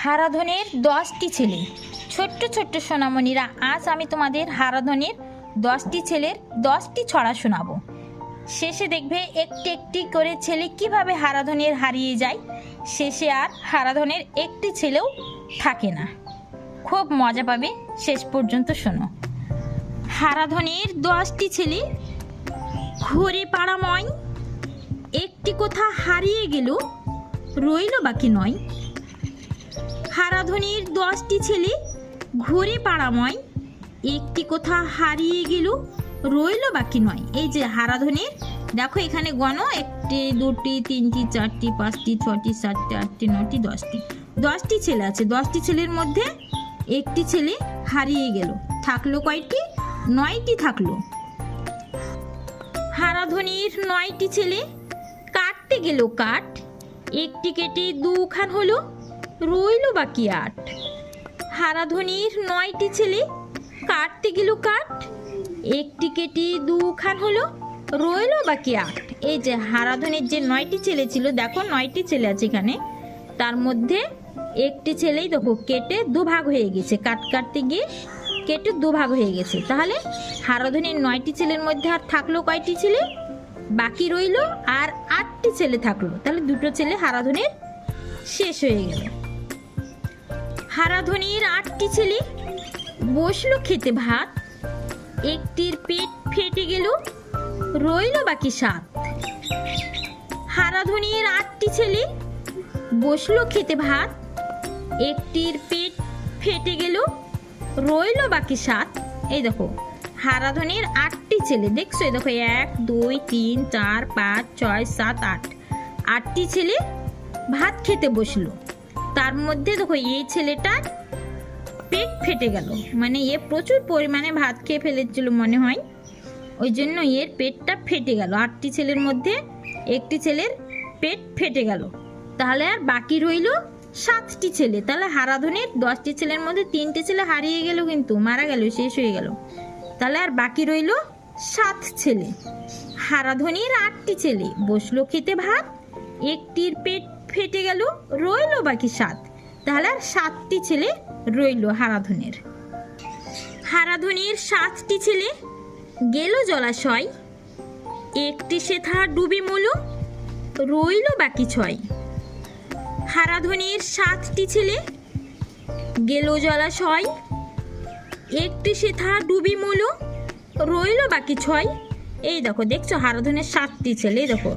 হারাধনের 10টি ছেলে। ছোট্ট ছোট্ট সোনামণিরা, আজ আমি তোমাদের হারাধনের 10টি ছেলের 10টি ছড়া শোনাবো। শেষে দেখবে একটি একটি করে ছেলে কিভাবে হারাধনের হারিয়ে যায়। শেষে আর হারাধনের একটি ছেলেও থাকে না। খুব মজা পাবে, শেষ পর্যন্ত শোনো। হারাধনের 10টি ছেলে। ঘুরে পাড়াময় একটি কোথা হারিয়ে গেল, রইল বাকি নয়। হারাধনের 10টি ছেলে। ঘুরে পাড়াময় একটি কোথা হারিয়ে গেল, রইল বাকি নয়। এই যে হারাধনের, দেখো এখানে গণো, 1টি 2টি 3টি 4টি 5টি 6টি 7টি 8টি 9টি 10টি। 10টি ছেলে আছে। 10টি ছেলের মধ্যে একটি ছেলে হারিয়ে গেল। থাকলো কয়টি? 9টি থাকলো। হারাধনের 9টি ছেলে। কাটতে গেল কাঠ, একটি কেটে দুখান হলো, রইল বাকি 8। হারাধনের 9টি ছেলে। কাটতে গেল কাঠ, একটি কেটে দুখান হলো, রইল বাকি 8। এই যে হারাধনের যে 9টি ছেলে ছিল, দেখো 9টি ছেলে আছে এখানে, তার মধ্যে একটি ছেলেই দেখো কেটে দুভাগ হয়ে গেছে। কাটতে গিয়ে কেটে দুভাগ হয়ে গেছে। তাহলে হারাধনের 9টি ছেলের মধ্যে আর থাকলো কয়টি ছেলে? বাকি রইল আর 8টি ছেলে থাকলো। তাহলে দুটো ছেলে হারাধনের শেষ হয়ে গেল। হারাধনের 8টি ছেলে। বসলো খেতে ভাত, একটির পেট ফেটে গেল, রইল বাকি 7। হারাধনের 8টি ছেলে। বসলো খেতে ভাত, একটির পেট ফেটে গেল, রইল বাকি 7। এই দেখো হারাধনের 8টি ছেলে, দেখছো? এই দেখো 1 2 3 4 5 6 7 8। 8টি ছেলে ভাত খেতে বসলো। তার মধ্যে দেখো এই ছেলেটার পেট ফেটে গেল, মানে এ প্রচুর পরিমাণে ভাত খেয়ে ফেলেছিল মনে হয়, ওই জন্য এর পেটটা ফেটে গেল। 8টি ছেলের মধ্যে একটি ছেলের পেট ফেটে গেল। তাহলে আর বাকি রইল 7টি ছেলে। তাহলে হারাধনের 10টি ছেলের মধ্যে 3টে ছেলে হারিয়ে গেল, কিন্তু মারা গেল, শেষ হয়ে গেল। তাহলে আর বাকি রইল 7 ছেলে। হারাধনের 8টি ছেলে। বসলো খেতে ভাত, একটির পেট ফেটে গেল, রইল বাকি 7। তাহলে আর 7টি ছেলে রইল হারাধনের। হারাধনের 7টি ছেলে। গেল জলাশয়, একটি সেথা ডুবে মলো, রইল বাকি 6। হারাধনের 7টি ছেলে। গেল জলাশয়, একটি সেথা ডুবি মলো, রইল বাকি 6। এই দেখো, দেখছো হারাধনের 7টি ছেলে। দেখো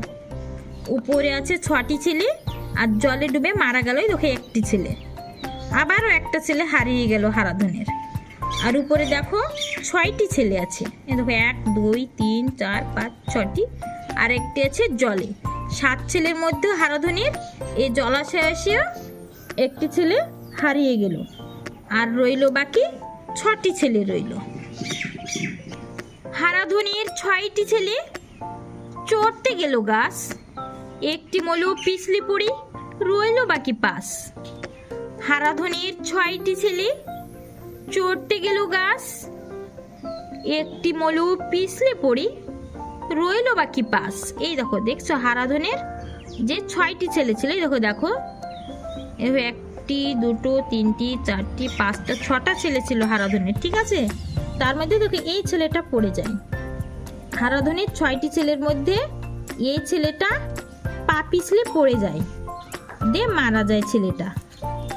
উপরে আছে 6টি ছেলে, আর জলে ডুবে মারা গেল দেখো একটি ছেলে। আবারও একটা ছেলে হারিয়ে গেল হারাধনের। আর উপরে দেখো 6টি ছেলে আছে। এই দেখো 1 2 3 4 5 6টি, আর একটি আছে জলে। 7 ছেলের মধ্যে হারাধনের এই জলাশয়ে এসে একটি ছেলে হারিয়ে গেল, আর রইল বাকি 6টি ছেলে রইল। হারাধনের 6টি ছেলে। চড়তে গেল গাছ, একটি মলো পিছলে পড়ি, রইল বাকি 5। হারাধনের 6টি ছেলে। চড়তে গেল গাছ, একটি মলো পিছলে পড়ি, রইল বাকি 5। এই দেখো, দেখছো হারাধনের যে 6টি ছেলে ছিল, দেখো দেখো 1টি 2টো 3টি 4টি 5টা 6টা ছেলে ছিল হারাধনের, ঠিক আছে? তার মধ্যে দেখো এই ছেলেটা পড়ে যায়। হারাধনের 6টি ছেলের মধ্যে এই ছেলেটা পা পিছলে পড়ে যায়, দিয়ে মারা যায় ছেলেটা।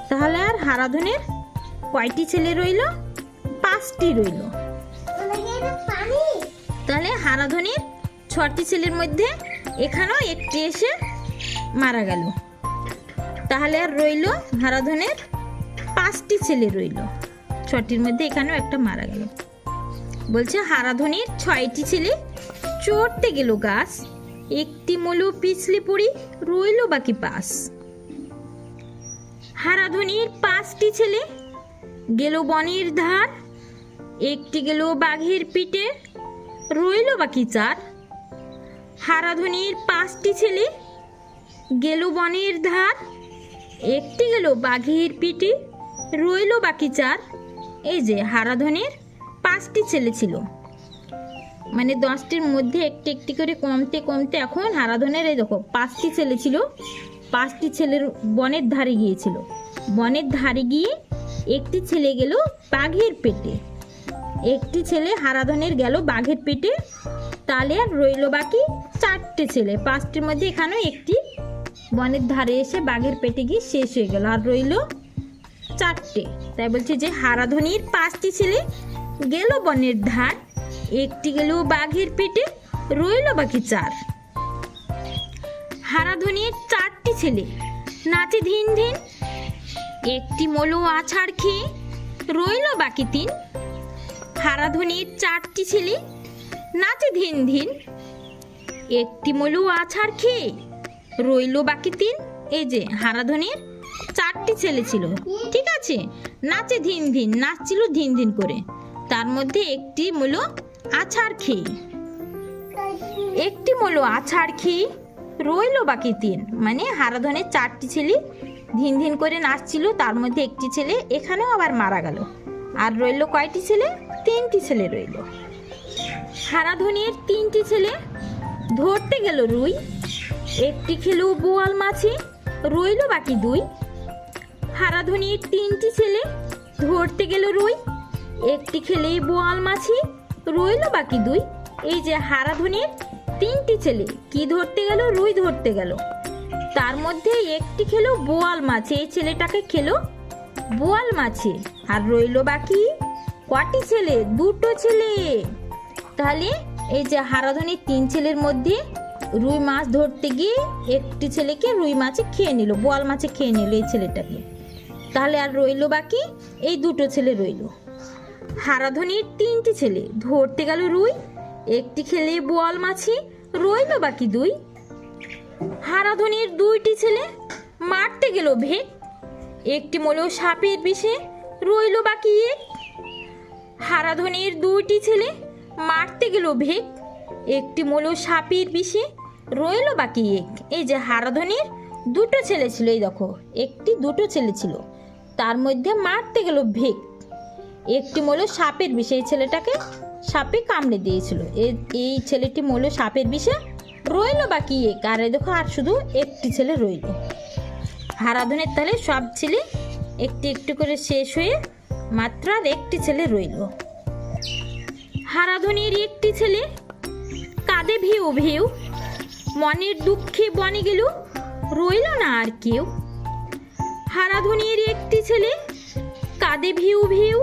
তাহলে আর হারাধনের কয়টি ছেলে রইল? 5টি রইল। তাহলে হারাধনের 6টি ছেলের মধ্যে এখানেও একটি এসে মারা গেল। তাহলে আর রইল হারাধনের 5টি ছেলে রইল। 6টির মধ্যে এখানেও একটা মারা গেল। বলছে হারাধনের 6টি ছেলে। চড়তে গেল গাছ, একটি মলো পিছলে পড়ি, রইল বাকি 5। হারাধনের 5টি ছেলে। গেল বনের ধার, একটি গেল বাঘের পিঠে, রইল বাকি 4। হারাধনের 5টি ছেলে। গেল বনের ধার, একটি গেল বাঘের পিঠে, রইল বাকি 4। এই যে হারাধনের 5টি ছেলে ছিল, মানে 10টির মধ্যে একটি একটি করে কমতে কমতে এখন হারাধনের এই দেখো 5টি ছেলে ছিল। 5টি ছেলের বনের ধারে গিয়েছিল, বনের ধারে গিয়ে একটি ছেলে গেল বাঘের পেটে। একটি ছেলে হারাধনের গেল বাঘের পেটে, তাহলে আর রইল বাকি 4টে ছেলে। 5টির মধ্যে এখানেও একটি বনের ধারে এসে বাঘের পেটে গিয়ে শেষ হয়ে গেল, আর রইল 4টে। তাই বলছে যে হারাধনির 5টি ছেলে গেল বনের ধার, একটি গেল বাঘের পেটে, রইল বাকি 4। হারাধনির 4টি ছেলে নাচে ধিন ধিন, একটি মলো আছাড় খেয়ে, রইল বাকি 3। হারাধনির 4টি ছেলে নাচে ধিন ধিন, একটি মলো আছাড় খেয়ে, রইল বাকি 3। এই যে হারাধনির 4টি ছেলে ছিল, ঠিক আছে, নাচে ধিন ধিন, নাচছিল ধিন ধিন করে, তার মধ্যে একটি মলো আছাড় খেয়ে, একটি মলো আছাড় খেয়ে, রইল বাকি 3। মানে হারাধনের 4টি ছেলে ধিন ধিন করে নাচছিল, তার মধ্যে একটি ছেলে এখানেও আবার মারা গেল, আর রইল কয়টি ছেলে? 3টি ছেলে রইল। হারাধনের 3টি ছেলে ধরতে গেল রুই, একটি খেলো বোয়াল মাছে, রইল বাকি 2। হারাধনের 3টি ছেলে ধরতে গেল রুই, একটি খেলে বোয়াল মাছে, রইল বাকি 2। এই যে হারাধনের 3টি ছেলে কি ধরতে গেল? রুই ধরতে গেল, তার মধ্যে একটি খেলো বোয়াল মাছ, এই ছেলেটাকে খেলো বোয়াল মাছে, আর রইল বাকি কটি ছেলে? 2টো ছেলে। তাহলে এই যে হারাধনের 3 ছেলের মধ্যে রুই মাছ ধরতে গিয়ে একটি ছেলেকে রুই মাছে খেয়ে নিল, বোয়াল মাছে খেয়ে নিল এই ছেলেটাকে, তাহলে আর রইল বাকি এই 2টো ছেলে রইল। হারাধনের 3টি ছেলে ধরতে গেল রুই, একটি খেলে বোয়াল মাছে, রইল বাকি 2। হারাধনের 2টি ছেলে মারতে গেল ভেক, একটি মলো সাপের বিষে, রইল বাকি 1। হারাধনের 2টি ছেলে মারতে গেল ভেক, একটি মলো সাপের বিষে, রইল বাকি 1। এই যে হারাধনের 2টো ছেলে ছিল, এই দেখো 2টো ছেলে ছিল, তার মধ্যে মারতে গেল ভেক, একটি মলো সাপের বিষে, এই ছেলেটাকে সাপে কামড়ে দিয়েছিল, এই ছেলেটি মলো সাপের বিষে, রইল বাকি 1। আর দেখো আর শুধু একটি ছেলে রইল। হারাধনের তাহলে সব ছেলে একটি একটু করে শেষ হয়ে মাত্র আর একটি ছেলে রইল। হারাধনের একটি ছেলে কাঁদে ভিউ ভিউ, মনের দুঃখে বনে গেল, রইল না আর কেউ। হারাধনের একটি ছেলে কাঁদে ভিউ ভিউ,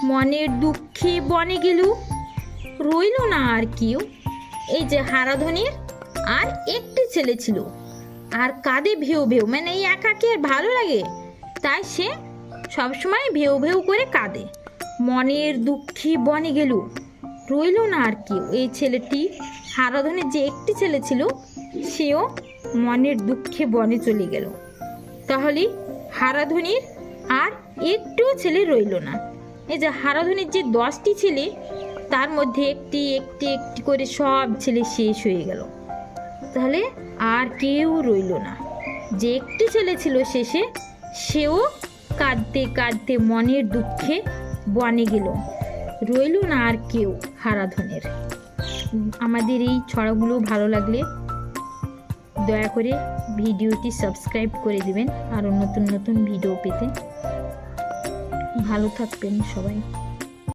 মনের দুঃখে বনে গেল, রইল না আর কেউ। এই যে হারাধনের আর একটি ছেলে ছিল, আর কাঁদে ভেউ ভেউ, মানে এই একাকে আর ভালো লাগে, তাই সে সবসময় ভেউ ভেউ করে কাঁদে। মনের দুঃখে বনে গেল, রইল না আর কেউ। এই ছেলেটি হারাধনের যে একটি ছেলে ছিল, সেও মনের দুঃখে বনে চলে গেল। তাহলে হারাধনের আর একটিও ছেলে রইল না। এই যে হারাধনের যে 10টি ছেলে, তার মধ্যে একটি একটি একটি করে সব ছেলে শেষ হয়ে গেল, তাহলে আর কেউ রইল না। যে একটি ছেলে ছিল শেষে, সেও কাঁদতে কাঁদতে মনের দুঃখে বনে গেল, রইল না আর কেউ হারাধনের। আমাদের এই ছড়াগুলো ভালো লাগলে দয়া করে ভিডিওটি সাবস্ক্রাইব করে দিবেন, আরও নতুন নতুন ভিডিও পেতে। ভালো থাকবেন সবাই।